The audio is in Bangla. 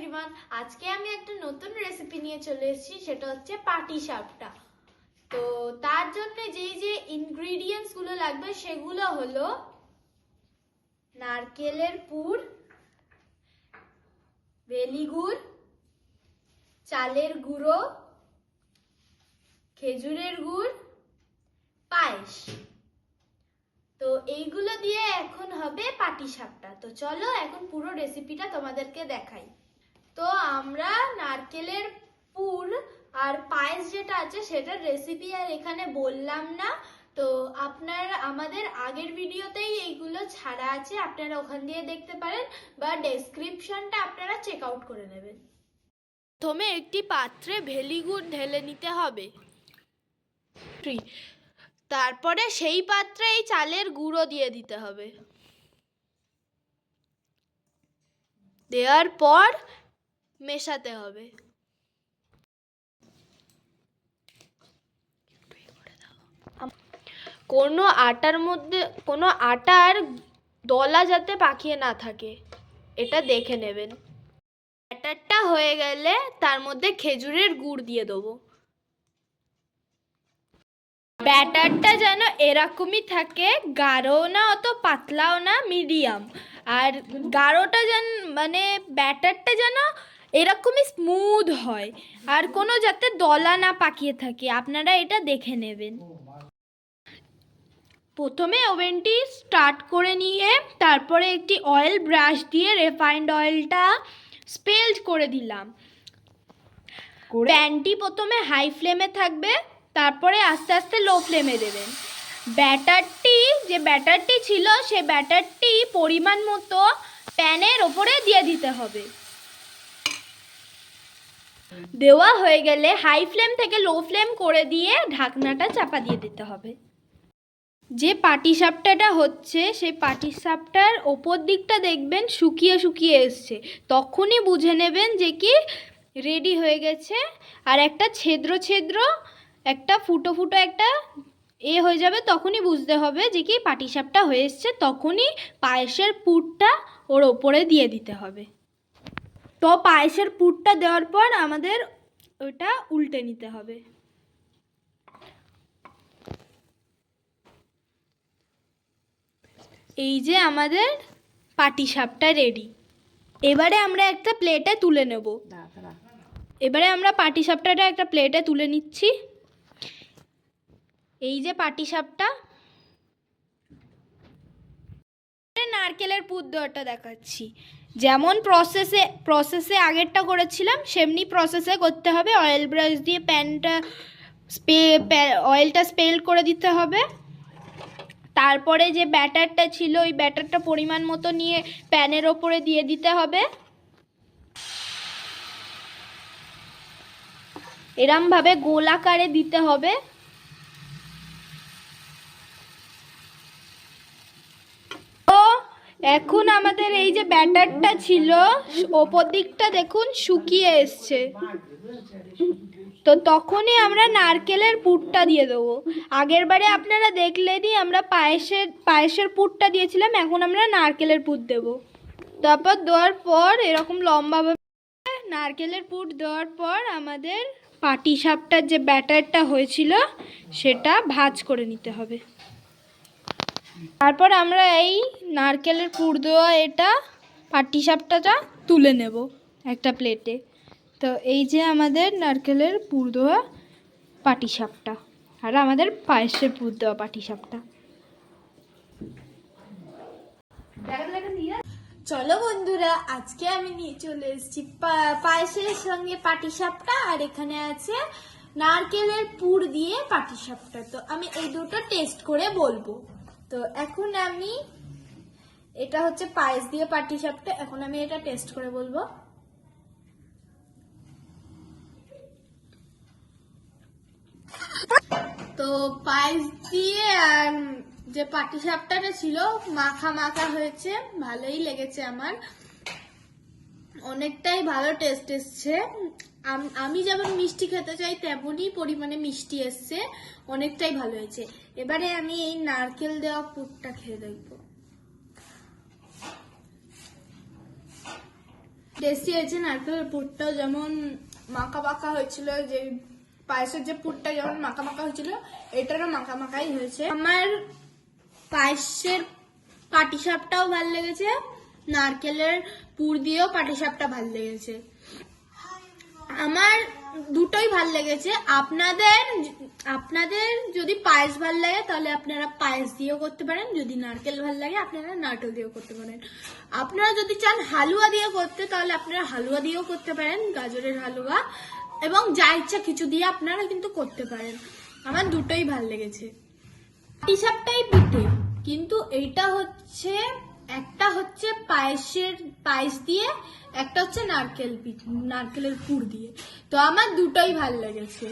এভরিওয়ান, আজকে আমি একটা নতুন রেসিপি নিয়ে চলে এসেছি, সেটা হচ্ছে পাটিসাপটা। তো তার জন্য যেই যে ইনগ্রিডিয়েন্টস গুলো লাগবে সেগুলো হলো নারকেলের পুর, বেলি গুড়, চালের গুঁড়ো, খেজুরের গুড়, পায়েস। তো এইগুলো দিয়ে এখন হবে পাটিসাপটা। তো চলো এখন পুরো রেসিপিটা তোমাদেরকে দেখাই। তো আমরা নারকেলের পুর আর পায়েস যেটা আছে সেটার রেসিপি আর এখানে বললাম না। তো আপনারা আমাদের আগের ভিডিওতেই এইগুলো ছাড়া আছে, আপনারা ওখান দিয়ে দেখতে পারেন বা ডেসক্রিপশনটা আপনারা চেক আউট করে নেবেন। প্রথমে একটি পাত্রে ভেলি গুড় ঢেলে নিতে হবে। তারপরে সেই পাত্রে এই চালের গুঁড়ো দিয়ে দিতে হবে। দেওয়ার পর মেশাতে হবে। কোনো আটার দলা যাতে পাকিয়ে না থাকে, এটা দেখে নেবেন। ব্যাটারটা হয়ে গেলে তার মধ্যে খেজুরের গুড় দিয়ে দেবো। ব্যাটারটা যেন এরকমই থাকে, গাঢ়ও না অত পাতলাও না, মিডিয়াম। আর গাঢ়টা যেন ব্যাটারটা যেন এরকমই স্মুথ হয়, আর কোনো যাতে দলা না পাকিয়ে থাকে, আপনারা এটা দেখে নেবেন। প্রথমে ওভেনটি স্টার্ট করে নিয়ে তারপরে একটি অয়েল ব্রাশ দিয়ে রিফাইন্ড অয়েলটা স্প্রেড করে দিলাম। প্যানটি প্রথমে হাই ফ্লেমে থাকবে, তারপরে আস্তে আস্তে লো ফ্লেমে দেবেন। ব্যাটারটি ছিল সে ব্যাটারটি পরিমাণ মতো প্যানের ওপরে দিয়ে দিতে হবে। দেওয়া হয়ে গেলে হাই ফ্লেম থেকে লো ফ্লেম করে দিয়ে ঢাকনাটা চাপা দিয়ে দিতে হবে। যে পাটিসাপটাটা হচ্ছে সেই পাটিসাপটার ওপর দিকটা দেখবেন শুকিয়ে শুকিয়ে এসছে, তখনই বুঝে নেবেন যে কি রেডি হয়ে গেছে। আর একটা ছিদ্র একটা ফুটো একটা হয়ে যাবে, তখনই বুঝতে হবে যে কি পাটিসাপটা হয়ে এসছে। তখনই পায়েসের পুরটা ওর ওপরে দিয়ে দিতে হবে। তো পায়েসের পুরটা দেওয়ার পর আমাদের ওটা উল্টে নিতে হবে। এই যে আমাদের পাটিসাপটা রেডি। এবারে আমরা একটা প্লেটে তুলে নেব। এবারে আমরা পাটিসাপটাটা একটা প্লেটে তুলে নিচ্ছি। এই যে পাটিসাপটা, নারকেলের পুর দেওয়াটা দেখাচ্ছি। যেমন প্রসেসে আগেরটা করেছিলাম সেমনি প্রসেসে করতে হবে। অয়েল ব্রাশ দিয়ে অয়েলটা স্প্রেড করে দিতে হবে। তারপরে যে ব্যাটারটা ছিল ওই ব্যাটারটা পরিমাণ মতো নিয়ে প্যানের ওপরে দিয়ে দিতে হবে। এরমভাবে গোল আকারে দিতে হবে। তো এখন আমাদের এই যে ব্যাটারটা ছিল ওপর দিকটা দেখুন শুকিয়ে এসছে, তো তখনই আমরা নারকেলের পুরটা দিয়ে দেবো। আগের বারে আপনারা দেখলেনই আমরা পায়েসের পুরটা দিয়েছিলাম, এখন আমরা নারকেলের পুর দেব। তারপর দেওয়ার পর এরকম লম্বাভাবে নারকেলের পুর দেওয়ার পর আমাদের পাটিসাপটার যে ব্যাটারটা হয়েছিল সেটা ভাঁজ করে নিতে হবে। তারপর আমরা এই নারকেলের পুর দেওয়া এটা পাটিসাপটাটা তুলে নেব একটা প্লেটে। তো এই যে আমাদের নারকেলের পুর দেওয়া পাটিসাপটা আর আমাদের পায়েসের পুর দেওয়া পাটিসাপটা। চলো বন্ধুরা, আজকে আমি নিয়ে চলে এসেছি পায়েসের সঙ্গে পাটিসাপটা, আর এখানে আছে নারকেলের পুর দিয়ে পাটিসাপটা। তো আমি এই দুটো টেস্ট করে বলবো। তো এখন আমি, এটা হচ্ছে পায়েস দিয়ে পাটিসাপটা, এখন আমি এটা টেস্ট করে বলবো। তো পায়েস দিয়ে যে পাটিসাপটাটা ছিল মাখা মাখা হয়েছে, ভালোই লেগেছে আমার, অনেকটাই ভালো টেস্ট এসছে। আমি যেমন মিষ্টি খেতে চাই তেমনই পরিমাণে মিষ্টি এসছে, অনেকটাই ভালো হয়েছে। এবারে আমি এই নারকেল দেওয়া পুরটা খেয়ে দেখবো। টেস্টি হয়েছে, নারকেলের পুরটাও যেমন মাখা মাখা হয়েছিল, যে পায়েসের যে পুরটা যেমন মাখা মাখা হয়েছিল, এটারও মাখা মাখাই হয়েছে। আমার পায়েসের পাটিসাপটাও ভালো লেগেছে, নারকেলের পুর দিয়েও পাটিসাপটা ভালো লেগেছে। আমার দুটোই ভাল লেগেছে। আপনাদের যদি পায়েস ভাল লাগে তাহলে আপনারা পায়েস দিয়েও করতে পারেন, যদি নারকেল ভাল লাগে আপনারা নারকেল দিয়েও করতে পারেন। আপনারা যদি চান হালুয়া দিয়ে করতে তাহলে আপনারা হালুয়া দিয়েও করতে পারেন, গাজরের হালুয়া, এবং যা ইচ্ছা কিছু দিয়ে আপনারা কিন্তু করতে পারেন। আমার দুটোই ভাল লেগেছে। পাটিসাপটাই পিঠে, কিন্তু এইটা হচ্ছে একটা হচ্ছে পায়েস দিয়ে, একটা হচ্ছে নারকেলের পুর দিয়ে। তো আমার দুটোই ভাল লেগেছে।